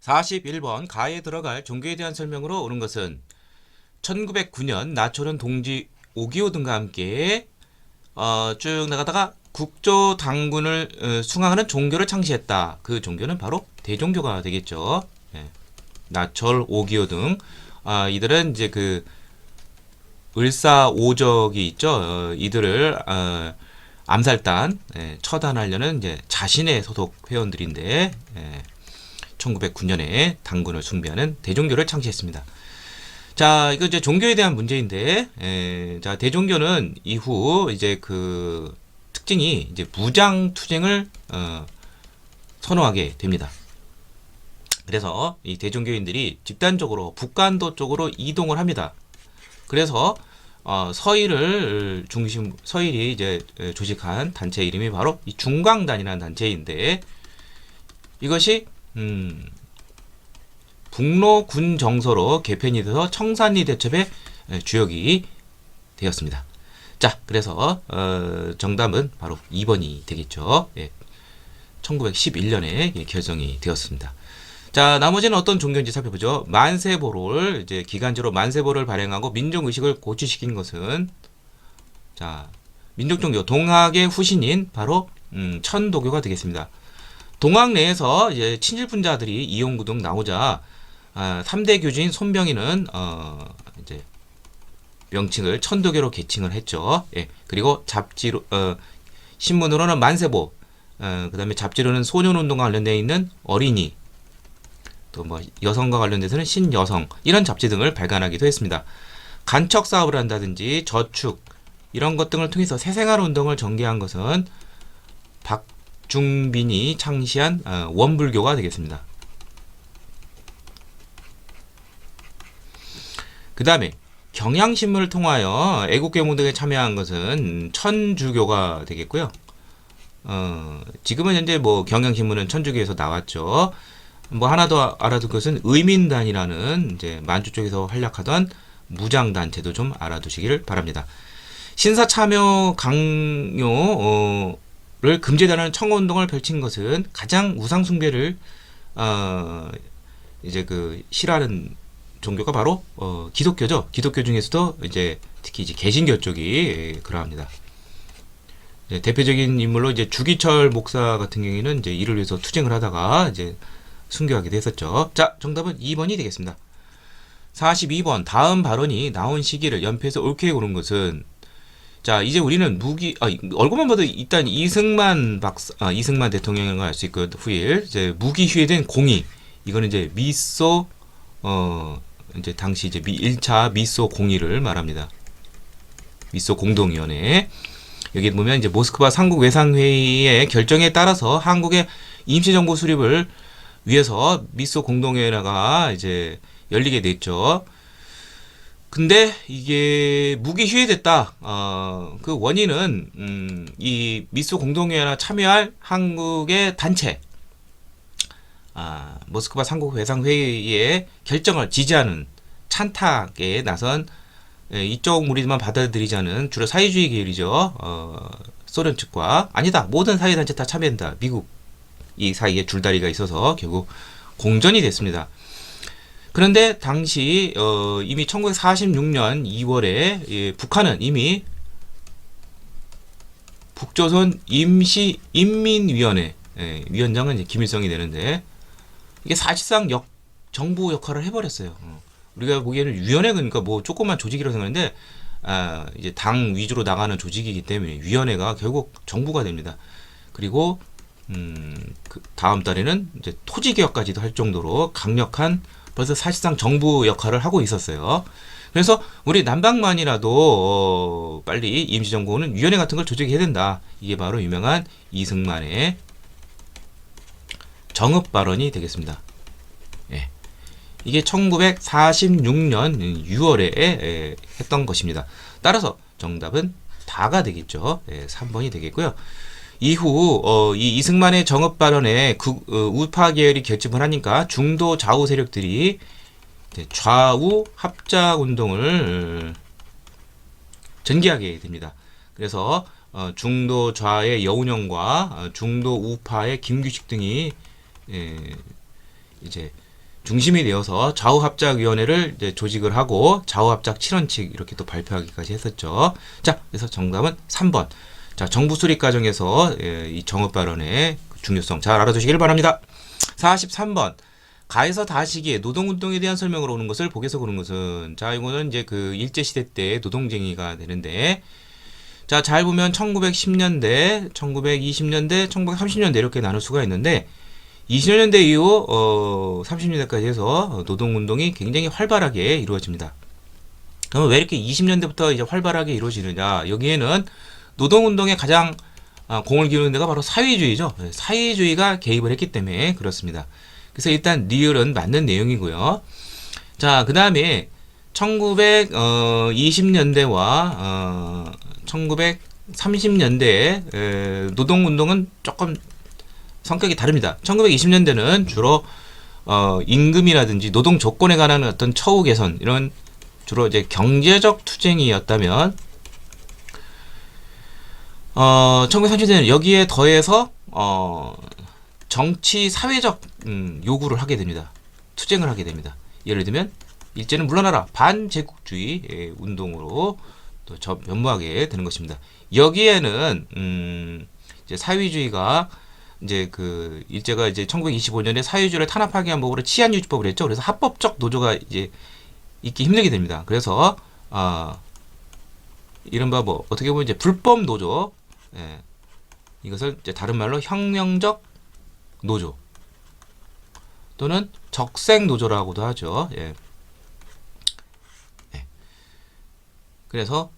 41번 가에 들어갈 종교에 대한 설명으로 옳은 것은 1909년 나초른 동지 오기오 등과 함께 쭉 나가다가 국조 당군을 숭앙하는 종교를 창시했다. 그 종교는 바로 대종교가 되겠죠. 예. 나철 오기오 등 이들은 이제 그 을사오적이 있죠. 이들을 암살단 처단하려는 이제 자신의 소속 회원들인데 1909년에 당군을 숭배하는 대종교를 창시했습니다. 자, 이거 이제 종교에 대한 문제인데, 자, 대종교는 이후 이제 그 특징이 이제 무장 투쟁을 선호하게 됩니다. 그래서 이 대종교인들이 집단적으로 북간도 쪽으로 이동을 합니다. 그래서 서일이 이제 조직한 단체 이름이 바로 이 중광단이라는 단체인데, 이것이 북로 군 정서로 개편이 돼서 청산리 대첩의 주역이 되었습니다. 자, 그래서 정답은 바로 2번이 되겠죠. 1911년에 결정이 되었습니다. 자, 나머지는 어떤 종교인지 살펴보죠. 만세보를 이제 기간제로 만세보를 발행하고 민족 의식을 고취시킨 것은 자, 민족 종교 동학의 후신인 바로 천도교가 되겠습니다. 동학 내에서 이제 친일분자들이 이용구 등 나오자 3대 교주인 손병희는 이제 명칭을 천도교로 개칭을 했죠. 그리고 잡지로 신문으로는 만세보, 그다음에 잡지로는 소년운동과 관련되어 있는 어린이, 또 뭐 여성과 관련돼서는 신여성 이런 잡지 등을 발간하기도 했습니다. 간척 사업을 한다든지 저축 이런 것 등을 통해서 새생활 운동을 전개한 것은 박중빈이 창시한 원불교가 되겠습니다. 그 다음에 경향신문을 통하여 애국계몽 등에 참여한 것은 천주교가 되겠고요. 지금은 현재 뭐 경향신문은 천주교에서 나왔죠. 뭐 하나 더 알아둘 것은 의민단이라는 이제 만주 쪽에서 활약하던 무장단체도 좀 알아두시기를 바랍니다. 신사참여 강요를 금지하는 청원운동을 펼친 것은 가장 우상숭배를 이제 그 싫어하는 종교가 바로 기독교죠. 기독교 중에서도 이제 특히 이제 개신교 쪽이 그러합니다. 대표적인 인물로 이제 주기철 목사 같은 경우에는 이제 이를 위해서 투쟁을 하다가 이제 순교하게 됐었죠. 자, 정답은 2번이 되겠습니다. 42번 다음 발언이 나온 시기를 연표해서 옳게 고른 것은 자, 이제 우리는 얼굴만 봐도 일단 이승만 대통령을 알 수 있고 후일 이제 무기 휴회된 공의 이거는 이제 미소 이제 당시 이제 1차 미소 공의를 말합니다. 미소 공동위원회. 여기 보면 이제 모스크바 삼국 외상회의의 결정에 따라서 한국의 임시정부 수립을 위해서 미소 공동위원회가 이제 열리게 됐죠. 근데 이게 무기 휴회됐다. 그 원인은 이 미소 공동위원회 참여할 한국의 단체 모스크바 삼국 회상회의의 결정을 지지하는 찬탁에 나선 이쪽 무리만 받아들이지 않은 주로 사회주의 계열이죠. 소련 측과 아니다. 모든 사회단체 다 참여한다. 미국 이 사이에 줄다리가 있어서 결국 공전이 됐습니다. 그런데 당시 이미 1946년 2월에 북한은 이미 북조선 임시인민위원회 위원장은 이제 김일성이 되는데 이게 사실상 정부 역할을 해버렸어요. 우리가 보기에는 위원회 그러니까 뭐 조그만 조직이라고 생각하는데 이제 당 위주로 나가는 조직이기 때문에 위원회가 결국 정부가 됩니다. 그리고 그 다음 달에는 이제 토지 개혁까지도 할 정도로 강력한 벌써 사실상 정부 역할을 하고 있었어요. 그래서 우리 남방만이라도 빨리 임시정부는 위원회 같은 걸 조직해야 된다. 이게 바로 유명한 이승만의 정읍 발언이 되겠습니다. 이게 1946년 6월에 했던 것입니다. 따라서 정답은 다가 되겠죠. 3번이 되겠고요. 이후 이 이승만의 정읍 발언에 우파 계열이 결집을 하니까 중도 좌우 세력들이 좌우 합작 운동을 전개하게 됩니다. 그래서 중도 좌의 여운형과 중도 우파의 김규식 등이 이제 중심이 되어서 좌우합작위원회를 이제 조직을 하고 좌우합작 7원칙 이렇게 또 발표하기까지 했었죠. 자, 그래서 정답은 3번. 자, 정부 수립 과정에서 이 정업 발언의 중요성 잘 알아두시길 바랍니다. 43번. 가에서 다 시기에 노동운동에 대한 설명으로 오는 것을 복에서 고른 것은, 자, 이거는 이제 그 일제시대 때 노동쟁이가 되는데, 자, 잘 보면 1910년대, 1920년대, 1930년대 이렇게 나눌 수가 있는데, 20년대 이후 30년대까지 해서 노동운동이 굉장히 활발하게 이루어집니다. 그러면 왜 이렇게 20년대부터 이제 활발하게 이루어지느냐? 여기에는 노동운동에 가장 공을 기울이는 데가 바로 사회주의죠. 사회주의가 개입을 했기 때문에 그렇습니다. 그래서 일단 리을은 맞는 내용이고요. 자, 그 다음에 1920년대와 1930년대 노동운동은 조금 성격이 다릅니다. 1920년대는 주로 임금이라든지 노동 조건에 관한 어떤 처우 개선 이런 주로 이제 경제적 투쟁이었다면 1930년대는 여기에 더해서 정치 사회적 요구를 하게 됩니다. 투쟁을 하게 됩니다. 예를 들면 일제는 물러나라 반제국주의 운동으로 또 변모하게 되는 것입니다. 여기에는 이제 사회주의가 이제 그 일제가 이제 1925년에 사회주의를 탄압하기 위한 법으로 치안유지법을 했죠. 그래서 합법적 노조가 이제 있기 힘들게 됩니다. 그래서 이른바 뭐 어떻게 보면 이제 불법 노조, 이것을 이제 다른 말로 혁명적 노조 또는 적색 노조라고도 하죠. 그래서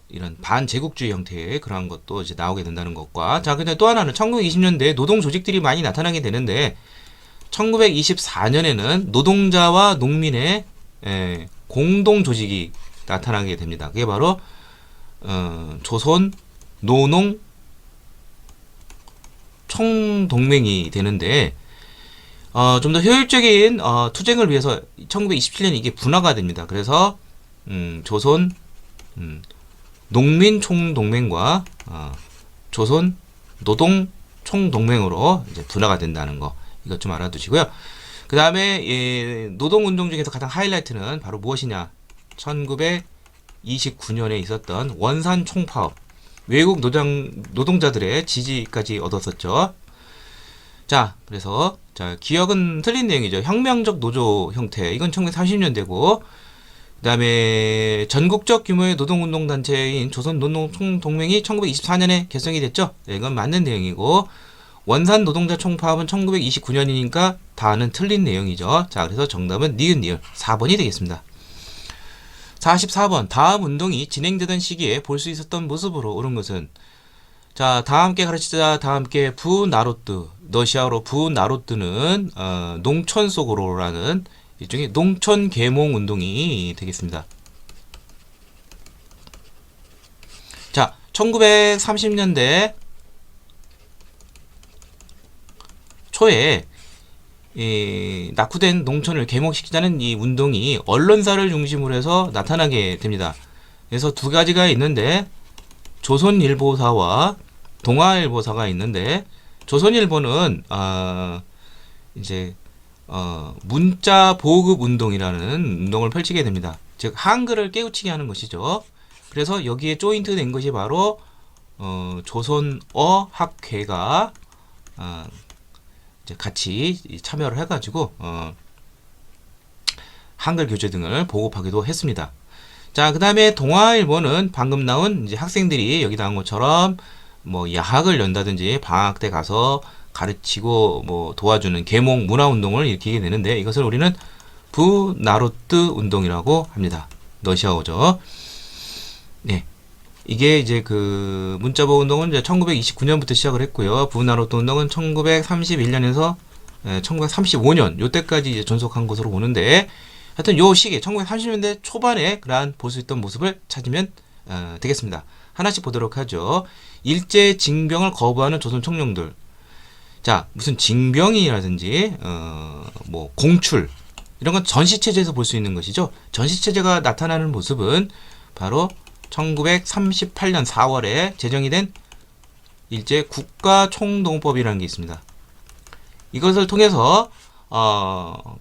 이런 반제국주의 형태의 그러한 것도 이제 나오게 된다는 것과, 자, 근데 또 하나는 1920년대에 노동 조직들이 많이 나타나게 되는데 1924년에는 노동자와 농민의 공동 조직이 나타나게 됩니다. 그게 바로 조선 노농 총동맹이 되는데 좀 더 효율적인 투쟁을 위해서 1927년 이게 분화가 됩니다. 그래서 조선 농민 총동맹과 조선 노동 총동맹으로 이제 분화가 된다는 거, 이것 좀 알아두시고요. 그 다음에 노동운동 중에서 가장 하이라이트는 바로 무엇이냐? 1929년에 있었던 원산 총파업, 외국 노동자들의 지지까지 얻었었죠. 자, 그래서 자, 기억은 틀린 내용이죠. 혁명적 노조 형태, 이건 1930년대고, 그 다음에 전국적 규모의 노동운동단체인 조선노동총동맹이 1924년에 결성이 됐죠. 이건 맞는 내용이고, 원산 노동자 총파업은 1929년이니까 다는 틀린 내용이죠. 자, 그래서 정답은 니은 4번이 되겠습니다. 44번. 다음 운동이 진행되던 시기에 볼 수 있었던 모습으로 옳은 것은, 자, 다 함께 가르치자, 다 함께 부나로트, 러시아어로 부나로트는 농촌 속으로라는 일종의 농촌 계몽 운동이 되겠습니다. 자, 1930년대 초에 낙후된 농촌을 계몽시키자는 이 운동이 언론사를 중심으로 해서 나타나게 됩니다. 그래서 두 가지가 있는데, 조선일보사와 동아일보사가 있는데, 조선일보는 이제 문자 보급 운동이라는 운동을 펼치게 됩니다. 즉 한글을 깨우치게 하는 것이죠. 그래서 여기에 조인트 된 것이 바로 조선어 학회가 이제 같이 참여를 해가지고 한글 교재 등을 보급하기도 했습니다. 자, 그 다음에 동아일보는 방금 나온 이제 학생들이 여기 나온 것처럼 뭐 야학을 연다든지 방학 때 가서 가르치고 뭐 도와주는 계몽 문화운동을 일으키게 되는데, 이것을 우리는 부나로트 운동이라고 합니다. 러시아어죠. 네. 이게 이제 그 문자보 운동은 이제 1929년부터 시작을 했고요. 부나로트 운동은 1931년에서 1935년 요때까지 이제 존속한 것으로 보는데, 하여튼 요 시기 1930년대 초반에 그러한 볼 수 있던 모습을 찾으면 되겠습니다. 하나씩 보도록 하죠. 일제 징병을 거부하는 조선 청년들. 자, 무슨 징병이라든지 뭐 공출 이런 건 전시체제에서 볼 수 있는 것이죠. 전시체제가 나타나는 모습은 바로 1938년 4월에 제정이 된 일제 국가총동법이라는 게 있습니다. 이것을 통해서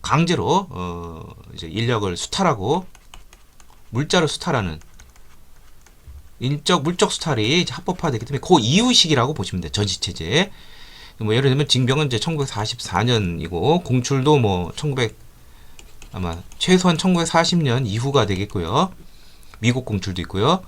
강제로 이제 인력을 수탈하고 물자를 수탈하는 물적 수탈이 이제 합법화되기 때문에 그 이후 시기라고 보시면 돼요. 전시체제. 뭐 예를 들면 징병은 이제 1944년이고 공출도 뭐 아마 최소한 1940년 이후가 되겠고요. 미국 공출도 있고요.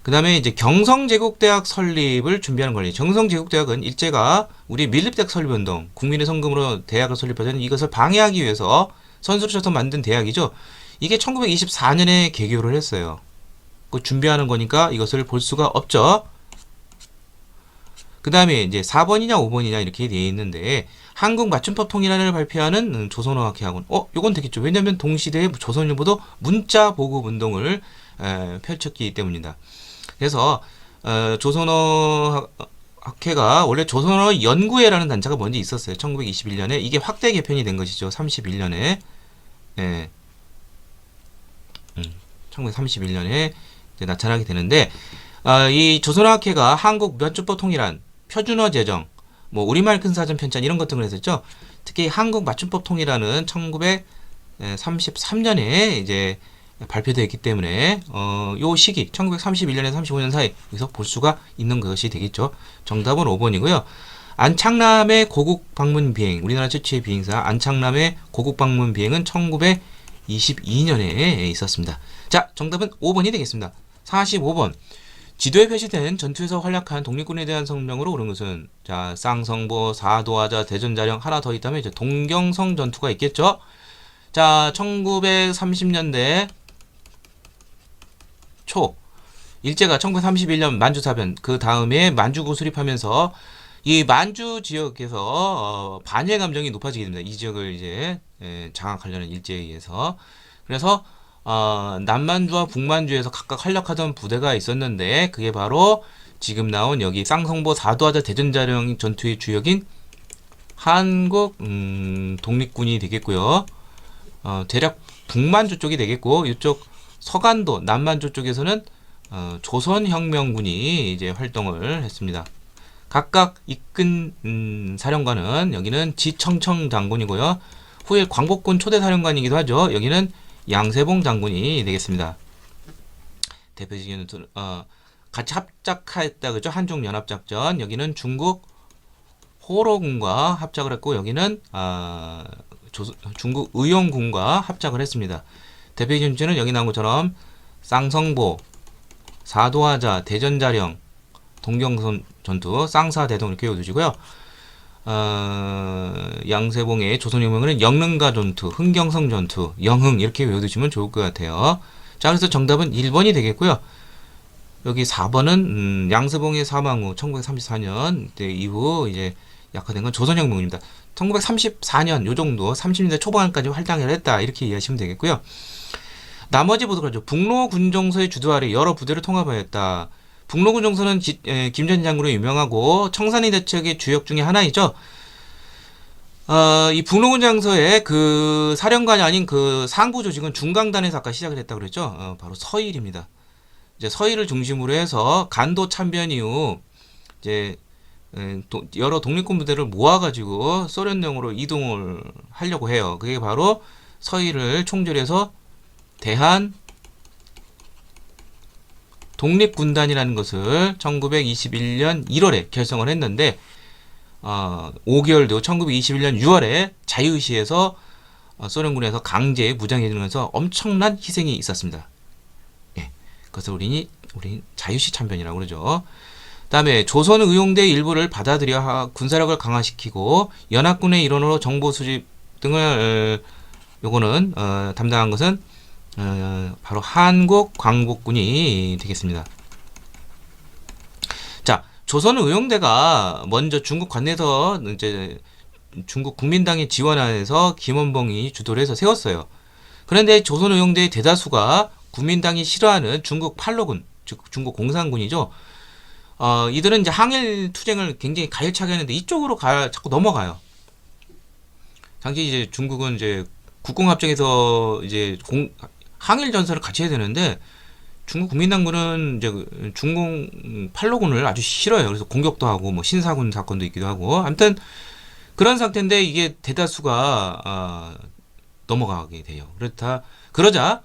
그 다음에 이제 경성제국대학 설립을 준비하는 권리. 경성제국대학은 일제가 우리 밀립대학 설립운동, 국민의 성금으로 대학을 설립하자는 이것을 방해하기 위해서 선수를 쳐서 만든 대학이죠. 이게 1924년에 개교를 했어요. 그 준비하는 거니까 이것을 볼 수가 없죠. 그 다음에 이제 4번이냐 5번이냐 이렇게 되어 있는데 한국 맞춤법 통일안을 발표하는 조선어학회학원. 요건 되겠죠. 왜냐하면 동시대에 조선일보도 문자 보급 운동을 펼쳤기 때문이다. 그래서 조선어 학회가 원래 조선어 연구회라는 단체가 먼저 있었어요. 1921년에 이게 확대 개편이 된 것이죠. 31년에 1931년에 나타나게 되는데 이 조선어 학회가 한국 맞춤법 통일안, 표준어 제정, 뭐 우리말 근사전 편찬 이런 것 등을 했었죠. 특히 한국 맞춤법 통일안은 1933년에 이제 발표되었기 때문에 요 시기 1931년에서 35년 사이 여기서 볼 수가 있는 것이 되겠죠. 정답은 5번이고요. 안창남의 고국 방문 비행, 우리나라 최초의 비행사 안창남의 고국 방문 비행은 1922년에 있었습니다. 자, 정답은 5번이 되겠습니다. 45번. 지도에 표시된 전투에서 활약한 독립군에 대한 성명으로 오른 것은 자, 쌍성보, 사도하자, 대전자령 하나 더 있다면 이제 동경성 전투가 있겠죠. 자, 1930년대 초 일제가 1931년 만주사변 그 다음에 만주고 수립하면서 이 만주 지역에서 반일 감정이 높아지게 됩니다. 이 지역을 이제 장악하려는 일제에 의해서. 그래서 남만주와 북만주에서 각각 활약하던 부대가 있었는데 그게 바로 지금 나온 여기 쌍성보 사도하자 대전자령 전투의 주역인 한국 독립군이 되겠고요. 대략 북만주 쪽이 되겠고 이쪽 서간도 남만주 쪽에서는 조선혁명군이 이제 활동을 했습니다. 각각 이끈 사령관은 여기는 지청청 장군이고요. 후에 광복군 초대 사령관이기도 하죠. 여기는 양세봉 장군이 되겠습니다. 대표적인 같이 합작했다 그죠? 한중연합작전. 여기는 중국 호로군과 합작을 했고 여기는 중국 의용군과 합작을 했습니다. 대표적인 주제는 여기 나온 것처럼 쌍성보, 사도하자, 대전자령, 동경선 전투, 쌍사대동 이렇게 외워두시고요. 양세봉의 조선혁명은 영릉가 전투, 흥경성 전투, 영흥 이렇게 외워두시면 좋을 것 같아요. 자, 그래서 정답은 1번이 되겠고요. 여기 4번은 양세봉의 사망 후 1934년 이후 이제 약화된 건 조선혁명입니다. 1934년 요 정도 30년대 초반까지 활동을 했다 이렇게 이해하시면 되겠고요. 나머지 보도록 하죠. 북로군정서의 주도 아래 여러 부대를 통합하였다. 북로군정서는 김전 장군으로 유명하고 청산리 대책의 주역 중에 하나이죠. 이 북로군정서의 그 사령관이 아닌 그 상부 조직은 중강단에서 아까 시작을 했다고 그랬죠. 바로 서일입니다. 이제 서일을 중심으로 해서 간도 참변 이후 이제 여러 독립군 부대를 모아가지고 소련령으로 이동을 하려고 해요. 그게 바로 서일을 총절해서 대한 독립군단이라는 것을 1921년 1월에 결성을 했는데 5개월 뒤 1921년 6월에 자유시에서 소련군에서 강제 무장해주면서 엄청난 희생이 있었습니다. 예, 그것을 우리 자유시 참변이라고 그러죠. 다음에 조선의용대 일부를 받아들여 군사력을 강화시키고 연합군의 일원으로 정보 수집 등을 요거는 담당한 것은 바로 한국 광복군이 되겠습니다. 자, 조선의용대가 먼저 중국 관내에서 이제 중국 국민당의 지원하에서 김원봉이 주도를 해서 세웠어요. 그런데 조선의용대의 대다수가 국민당이 싫어하는 중국 팔로군, 즉 중국 공산군이죠. 이들은 이제 항일 투쟁을 굉장히 가열차게 하는데 이쪽으로 자꾸 넘어가요. 당시 이제 중국은 이제 국공합작에서 이제 항일 전선을 같이 해야 되는데 중국 국민당군은 이제 중공 팔로군을 아주 싫어요. 그래서 공격도 하고 뭐 신사군 사건도 있기도 하고 아무튼 그런 상태인데 이게 대다수가 넘어가게 돼요. 그러자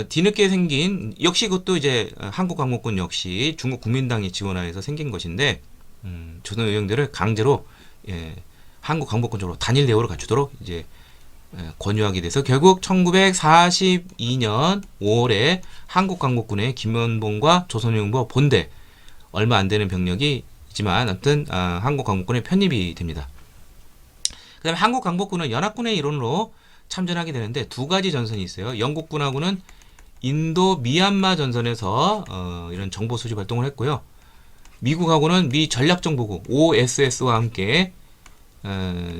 뒤늦게 생긴 역시 그것도 이제 한국광복군 역시 중국 국민당이 지원하여서 생긴 것인데 조선 의병들을 강제로 한국광복군 쪽으로 단일 대우를 갖추도록 이제 권유하게 돼서 결국 1942년 5월에 한국광복군의 김연봉과 조선의용부 본대 얼마 안 되는 병력이 있지만 아무튼 한국광복군에 편입이 됩니다. 그 다음에 한국광복군은 연합군의 일원으로 참전하게 되는데 두 가지 전선이 있어요. 영국군하고는 인도 미얀마 전선에서 이런 정보 수집 활동을 했고요. 미국하고는 미 전략정보국 OSS와 함께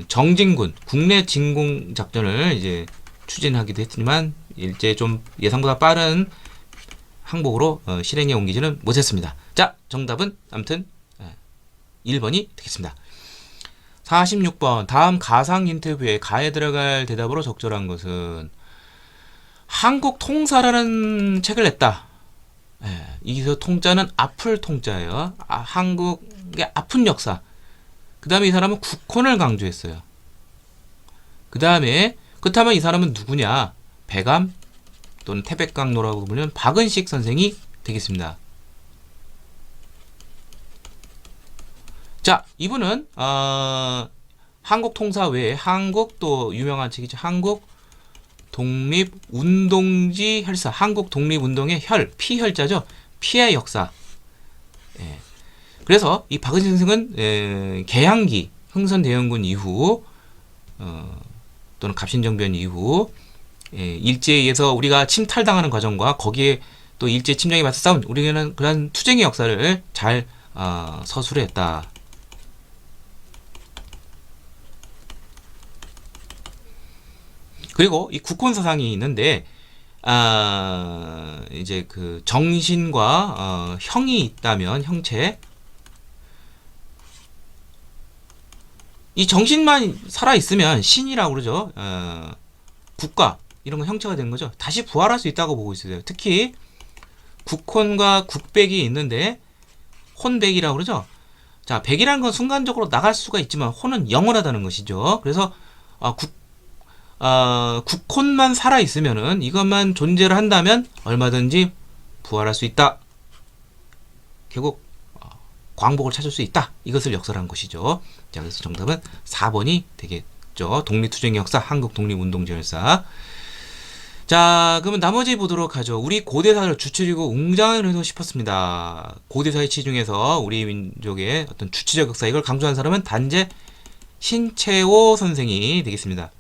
정진군 국내 진공 작전을 이제 추진하기도 했지만 일제 좀 예상보다 빠른 항복으로 실행에 옮기지는 못했습니다. 자, 정답은 아무튼 1번이 되겠습니다. 46번 다음 가상 인터뷰에 가에 들어갈 대답으로 적절한 것은 한국 통사라는 책을 냈다. 여기서 통자는 아플 통자예요. 한국의 아픈 역사. 그 다음에 이 사람은 국혼을 강조했어요. 그 다음에 그렇다면 이 사람은 누구냐? 배감 또는 태백강로라고 부르는 박은식 선생이 되겠습니다. 자, 이분은 한국 통사 외에 한국 또 유명한 책이죠. 한국 독립운동지 혈사, 한국 독립운동의 피혈자죠. 피의 역사. 그래서 이 박은식 선생은 개항기 흥선대원군 이후 또는 갑신정변 이후 일제에 의해서 우리가 침탈당하는 과정과 거기에 또 일제 침략에 맞서 싸운 우리는 그런 투쟁의 역사를 잘 서술을 했다. 그리고 이 국혼 사상이 있는데 이제 그 정신과 형이 있다면 형체 이 정신만 살아 있으면 신이라고 그러죠. 국가 이런 건 형체가 되는 거죠. 다시 부활할 수 있다고 보고 있어요. 특히 국혼과 국백이 있는데 혼백이라고 그러죠. 자, 백이라는 건 순간적으로 나갈 수가 있지만 혼은 영원하다는 것이죠. 그래서 국혼만 살아 있으면은 이것만 존재를 한다면 얼마든지 부활할 수 있다. 결국 광복을 찾을 수 있다. 이것을 역설한 것이죠. 자, 그래서 정답은 4번이 되겠죠. 독립투쟁의 역사, 한국 독립운동제 역사. 자, 그러면 나머지 보도록 하죠. 우리 고대사를 주체적이고 웅장을 해서 싶었습니다. 고대사의 치 중에서 우리 민족의 어떤 주체적 역사 이걸 강조한 사람은 단재 신채호 선생이 되겠습니다.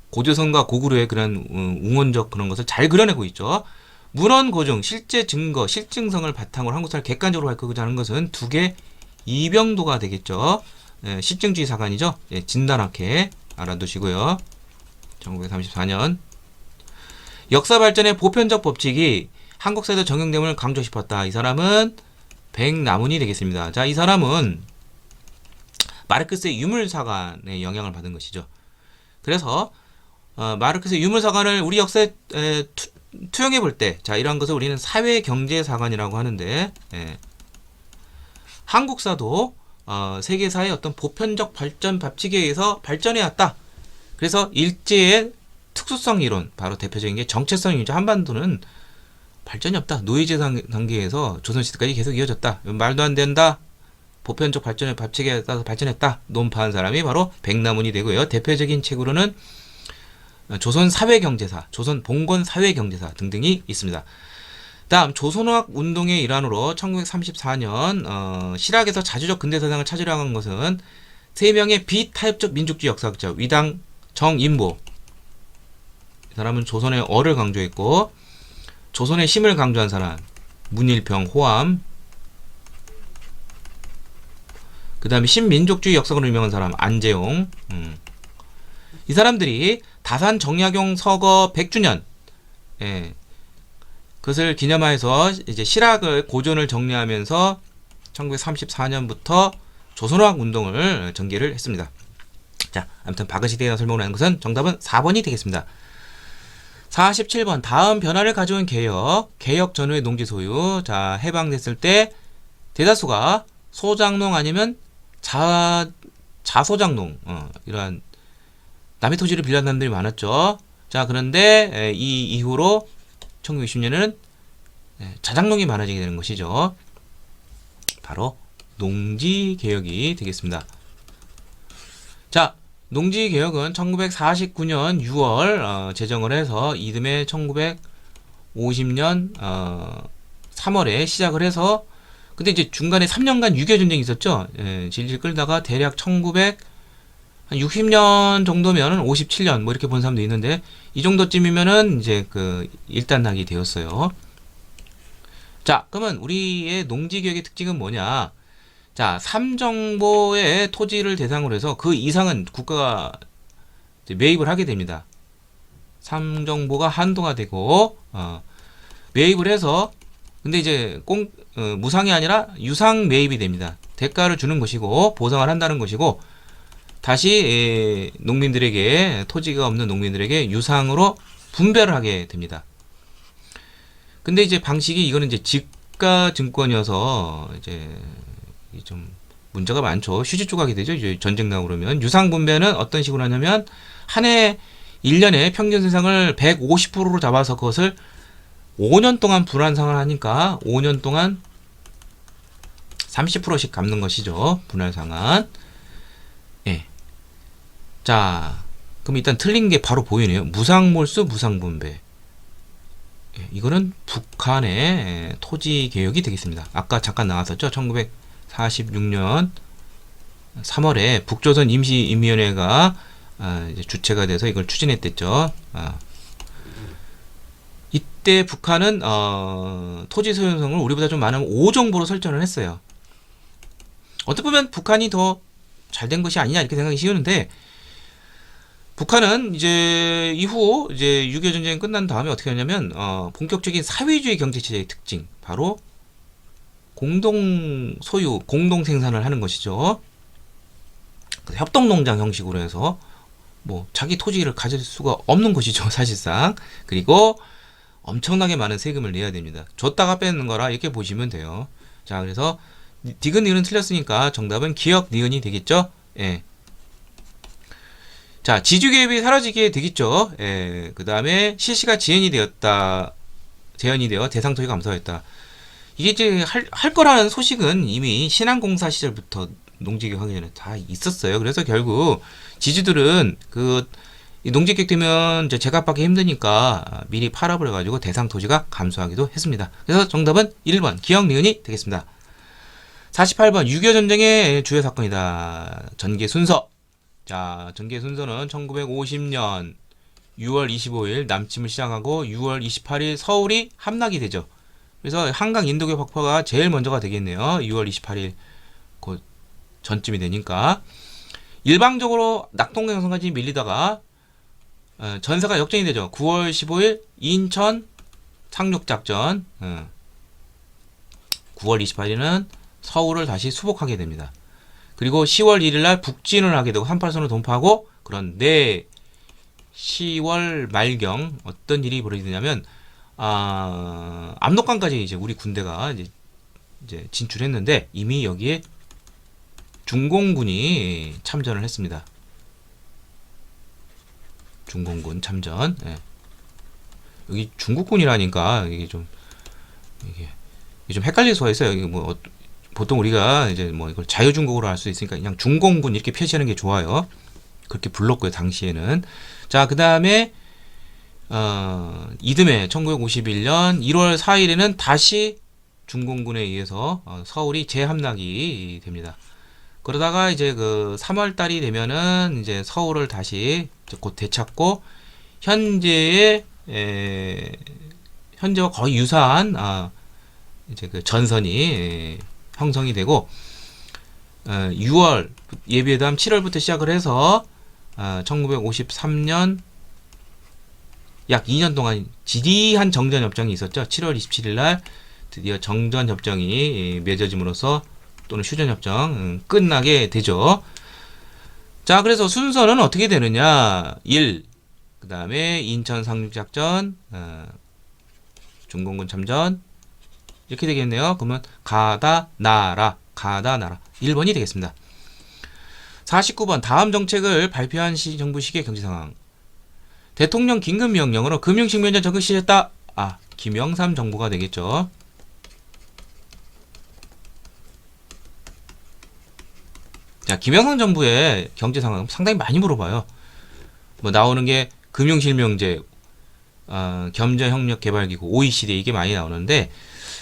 고조선과 고구려의 그런 웅원적 그런 것을 잘 그려내고 있죠. 문헌 고증, 실제 증거, 실증성을 바탕으로 한국사를 객관적으로 밝히고자 하는 것은 두 개 이병도가 되겠죠. 실증주의 사관이죠. 진단학회 알아두시고요. 1934년 역사 발전의 보편적 법칙이 한국사에서 적용됨을 강조 싶었다. 이 사람은 백남훈이 되겠습니다. 자, 이 사람은 마르크스의 유물사관의 영향을 받은 것이죠. 그래서 마르크스의 유물사관을 우리 역사에 투영해 볼 때, 자, 이러한 것을 우리는 사회경제사관이라고 하는데, 한국사도 세계사의 어떤 보편적 발전 법칙에 의해서 발전해 왔다. 그래서 일제의 특수성 이론, 바로 대표적인 게 정체성이죠. 한반도는 발전이 없다. 노예제 단계에서 조선시대까지 계속 이어졌다. 말도 안 된다. 보편적 발전의 법칙에 따라서 발전했다. 논파한 사람이 바로 백남훈이 되고요. 대표적인 책으로는 조선 사회경제사, 조선 봉건 사회경제사 등등이 있습니다. 다음 조선어학 운동의 일환으로 1934년 실학에서 자주적 근대사상을 찾으려고 한 것은 3명의 비타협적 민족주의 역사학자 위당 정인보, 이 사람은 조선의 어를 강조했고 조선의 심을 강조한 사람 문일평 호암, 그 다음에 신민족주의 역사로 유명한 사람 안재용, 이 사람들이 다산 정약용 서거 100주년 그것을 기념하여서 이제 실학을 고전을 정리하면서 1934년부터 조선어학 운동을 전개를 했습니다. 자, 아무튼 박은식에 대한 설명을 하는 것은 정답은 4번이 되겠습니다. 47번 다음 변화를 가져온 개혁 전후의 농지 소유. 자, 해방됐을 때 대다수가 소장농 아니면 자소장농, 이러한 남의 토지를 빌려는 사람들이 많았죠. 자, 그런데 이 이후로 1960년에는 자장농이 많아지게 되는 것이죠. 바로 농지개혁이 되겠습니다. 자, 농지개혁은 1949년 6월 제정을 해서 이듬해 1950년 3월에 시작을 해서, 근데 이제 중간에 3년간 6.25 전쟁이 있었죠. 질질 끌다가 대략 1960년 정도면은 57년 뭐 이렇게 본 사람도 있는데, 이 정도쯤이면은 이제 그 일단락이 되었어요. 자, 그러면 우리의 농지개혁의 특징은 뭐냐? 자, 3정보의 토지를 대상으로 해서 그 이상은 국가가 이제 매입을 하게 됩니다. 3정보가 한도가 되고, 매입을 해서, 근데 이제 무상이 아니라 유상 매입이 됩니다. 대가를 주는 것이고, 보상을 한다는 것이고, 다시 농민들에게, 토지가 없는 농민들에게 유상으로 분배를 하게 됩니다. 근데 이제 방식이, 이거는 이제 지가증권이어서 이제 좀 문제가 많죠. 휴지 조각이 되죠. 이제 전쟁 나고 그러면. 유상 분배는 어떤 식으로 하냐면, 한 해 1년에 평균 생산을 150%로 잡아서 그것을 5년 동안 분할상을 하니까 5년 동안 30%씩 갚는 것이죠. 분할상환. 예. 자, 그럼 일단 틀린 게 바로 보이네요. 무상몰수, 무상분배. 예, 이거는 북한의 토지 개혁이 되겠습니다. 아까 잠깐 나왔었죠. 1946년 3월에 북조선 임시인민위원회가 이제 주체가 돼서 이걸 추진했댔죠. 이때 북한은 토지 소유성을 우리보다 좀 많은 5정보로 설정을 했어요. 어떻게 보면 북한이 더 잘된 것이 아니냐 이렇게 생각이 쉬우는데, 북한은 이제 이후 이제 6.25 전쟁이 끝난 다음에 어떻게 하냐면 본격적인 사회주의 경제체제의 특징, 바로 공동 소유, 공동 생산을 하는 것이죠. 협동농장 형식으로 해서 뭐 자기 토지를 가질 수가 없는 것이죠, 사실상. 그리고 엄청나게 많은 세금을 내야 됩니다. 줬다가 뺏는 거라 이렇게 보시면 돼요. 자, 그래서 디귿 니은은 틀렸으니까 정답은 기역 니은이 되겠죠. 예. 자, 지주개입이 사라지게 되겠죠. 예. 그 다음에 실시가 제한이 되어 대상 토지가 감소했다. 이게 이제 할 거라는 소식은 이미 신안공사 시절부터 농지개혁 하기 전에 다 있었어요. 그래서 결국 지주들은 이 농지개혁 되면 이제 제값받기 힘드니까 미리 팔아버려가지고 대상 토지가 감소하기도 했습니다. 그래서 정답은 1번 기역 니은이 되겠습니다. 48번 6.25 전쟁의 주요 사건이다. 전개 순서. 자, 전개 순서는 1950년 6월 25일 남침을 시작하고 6월 28일 서울이 함락이 되죠. 그래서 한강 인도교爆破가 제일 먼저가 되겠네요. 6월 28일 그 전쯤이 되니까. 일방적으로 낙동강성까지 밀리다가 전세가 역전이 되죠. 9월 15일 인천 상륙작전, 9월 28일은 서울을 다시 수복하게 됩니다. 그리고 10월 1일날 북진을 하게 되고 38선을 돌파하고, 그런데 10월 말경 어떤 일이 벌어지냐면 압록강까지 이제 우리 군대가 이제 진출했는데, 이미 여기에 중공군이 참전을 했습니다. 중공군 참전. 예. 여기 중국군이라니까 이게 좀 헷갈릴 수가 있어요. 이게 뭐 보통 우리가 이제 뭐 이걸 자유중국어로 할 수 있으니까 그냥 중공군 이렇게 표시하는 게 좋아요. 그렇게 불렀고요, 당시에는. 자, 그 다음에 이듬해 1951년 1월 4일에는 다시 중공군에 의해서 서울이 재함락이 됩니다. 그러다가 이제 그 3월 달이 되면은 이제 서울을 다시 곧 되찾고, 현재와 거의 유사한 이제 그 전선이 형성이 되고, 6월 예비회담 7월부터 시작을 해서 1953년 약 2년 동안 지리한 정전협정이 있었죠. 7월 27일 날 드디어 정전협정이 맺어짐으로써, 또는 휴전협정 끝나게 되죠. 자, 그래서 순서는 어떻게 되느냐. 1, 그 다음에 인천 상륙작전, 중공군 참전, 이렇게 되겠네요. 그러면 가다 나라 1번이 되겠습니다. 49번 다음 정책을 발표한 정부 시기의 경제 상황. 대통령 긴급 명령으로 금융식민지 적극 시했다. 김영삼 정부가 되겠죠. 자, 김영삼 정부의 경제 상황 상당히 많이 물어봐요. 뭐 나오는 게 금융실명제, 겸전협력개발기구, OECD 이게 많이 나오는데,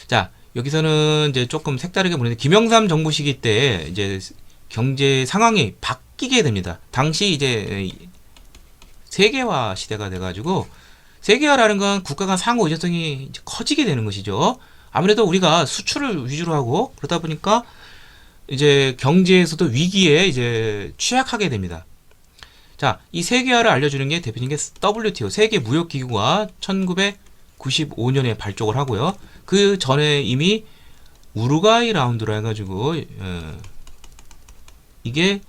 자 여기서는 이제 조금 색다르게 보는데 김영삼 정부 시기 때 이제 경제 상황이 바뀌게 됩니다. 당시 이제 세계화 시대가 돼가지고 세계화라는 건 국가 간 상호 의존성이 이제 커지게 되는 것이죠. 아무래도 우리가 수출을 위주로 하고 그러다 보니까 이제 경제에서도 위기에 이제 취약하게 됩니다. 자, 이 세계화를 알려주는 게 대표적인 게 WTO 세계무역기구가 1995년에 발족을 하고요. 그 전에 이미 우루과이 라운드로 해가지고 이게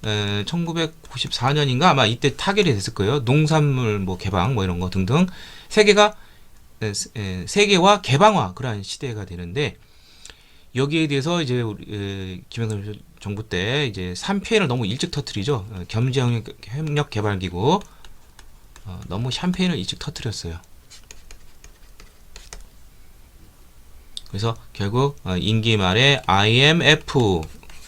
1994년인가 아마 이때 타결이 됐을 거예요. 농산물 뭐 개방 뭐 이런 거 등등 세계가 세계화 개방화 그러한 시대가 되는데 여기에 대해서 이제 김영삼 정부 때 이제 3페인을 너무 일찍 터뜨리죠. 겸제협력개발기구 너무 샴페인을 일찍 터뜨렸어요. 그래서 결국 임기 말에 IMF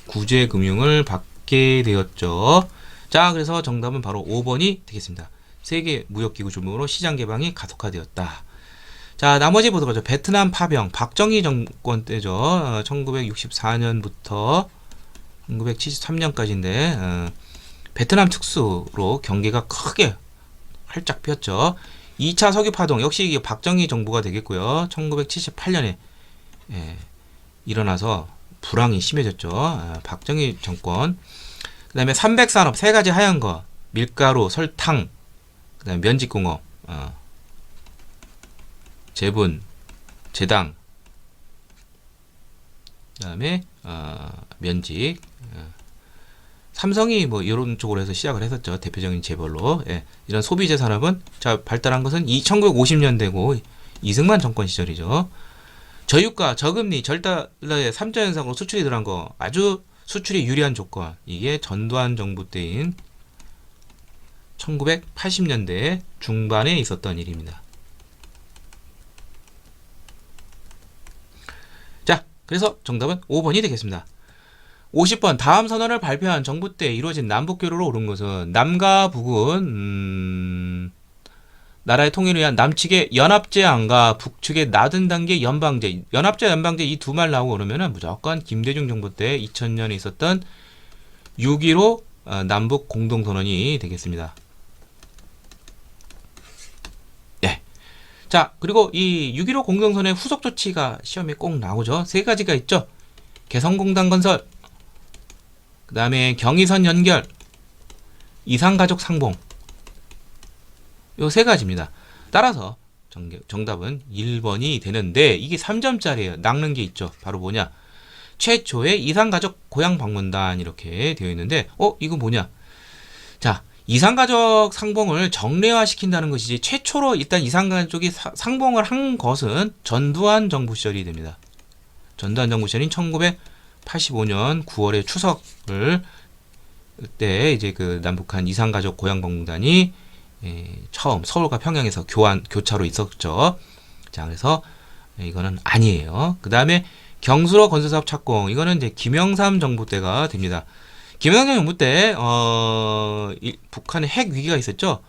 구제금융을 받게 되었죠. 자, 그래서 정답은 바로 5번이 되겠습니다. 세계무역기구 주목으로 시장 개방이 가속화되었다. 자, 나머지 보도록 하죠. 베트남 파병, 박정희 정권 때죠. 1964년부터 1973년까지인데 베트남 특수로 경계가 크게 활짝 피었죠. 2차 석유 파동 역시 박정희 정부가 되겠고요. 1978년에 일어나서 불황이 심해졌죠. 박정희 정권. 그 다음에 300산업 세 가지 하얀 거 밀가루, 설탕, 그 다음에 면직공업, 제분, 제당, 그 다음에 면직, 삼성이 뭐 이런 쪽으로 해서 시작을 했었죠. 대표적인 재벌로. 이런 소비재 산업은 자 발달한 것은 1950년대고 이승만 정권 시절이죠. 저유가, 저금리, 절달러의 3자 현상으로 수출이 들어간 거 아주 수출이 유리한 조건. 이게 전두환 정부 때인 1980년대 중반에 있었던 일입니다. 자, 그래서 정답은 5번이 되겠습니다. 50번 다음 선언을 발표한 정부 때 이루어진 남북교류로 옳은 것은 남과 북은 나라의 통일을 위한 남측의 연합제안과 북측의 낮은 단계 연방제, 연합제, 연방제 이 두 말 나오고 그러면은 무조건 김대중 정부 때 2000년에 있었던 6.15 남북 공동선언이 되겠습니다. 네. 자, 그리고 이 6.15 공동선언의 후속 조치가 시험에 꼭 나오죠. 세 가지가 있죠. 개성공단 건설, 그 다음에 경의선 연결, 이산가족 상봉. 요 세 가지입니다. 따라서 정답은 1번이 되는데 이게 3점짜리예요. 낚는 게 있죠. 바로 뭐냐? 최초의 이산가족 고향 방문단 이렇게 되어 있는데 이거 뭐냐? 자, 이산가족 상봉을 정례화시킨다는 것이지 최초로 일단 이산가족이 상봉을 한 것은 전두환 정부 시절이 됩니다. 전두환 정부 시절인 1985년 9월에 추석을 때 이제 그 남북한 이산가족 고향 방문단이 처음 서울과 평양에서 교차로 있었죠. 자, 그래서 이거는 아니에요. 그 다음에 경수로 건설사업 착공, 이거는 이제 김영삼 정부 때가 됩니다. 김영삼 정부 때 북한에 핵 위기가 있었죠.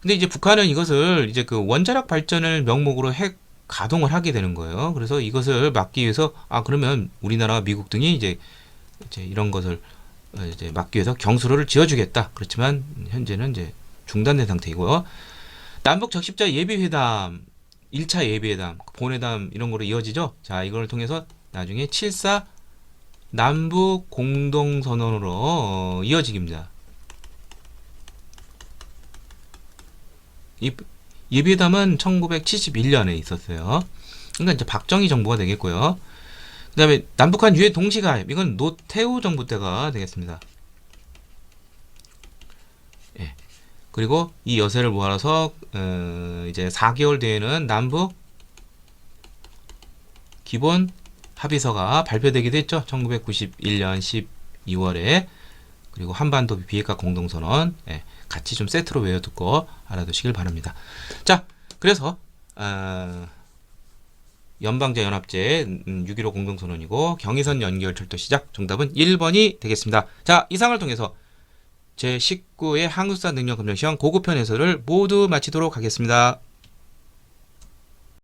근데 이제 북한은 이것을 이제 그 원자력 발전을 명목으로 핵 가동을 하게 되는 거예요. 그래서 이것을 막기 위해서 그러면 우리나라와 미국 등이 이제 이런 것을 이제 막기 위해서 경수로를 지어주겠다. 그렇지만 현재는 이제 중단된 상태이고요. 남북 적십자 예비회담, 1차 예비회담, 본회담 이런 거로 이어지죠. 자, 이걸 통해서 나중에 7.4 남북 공동선언으로 이어지기입니다. 이 예비회담은 1971년에 있었어요. 그러니까 이제 박정희 정부가 되겠고요. 그 다음에 남북한 유해 동시가입, 이건 노태우 정부 때가 되겠습니다. 그리고 이 여세를 모아서 이제 4개월 뒤에는 남북 기본 합의서가 발표되기도 했죠. 1991년 12월에. 그리고 한반도 비핵화 공동선언, 예, 같이 좀 세트로 외워두고 알아두시길 바랍니다. 자, 그래서 연방제 연합제 6.15 공동선언이고 경의선 연결 철도 시작, 정답은 1번이 되겠습니다. 자, 이상을 통해서 제19회 한국사 능력 검정 시험 고급편 해설을 모두 마치도록 하겠습니다.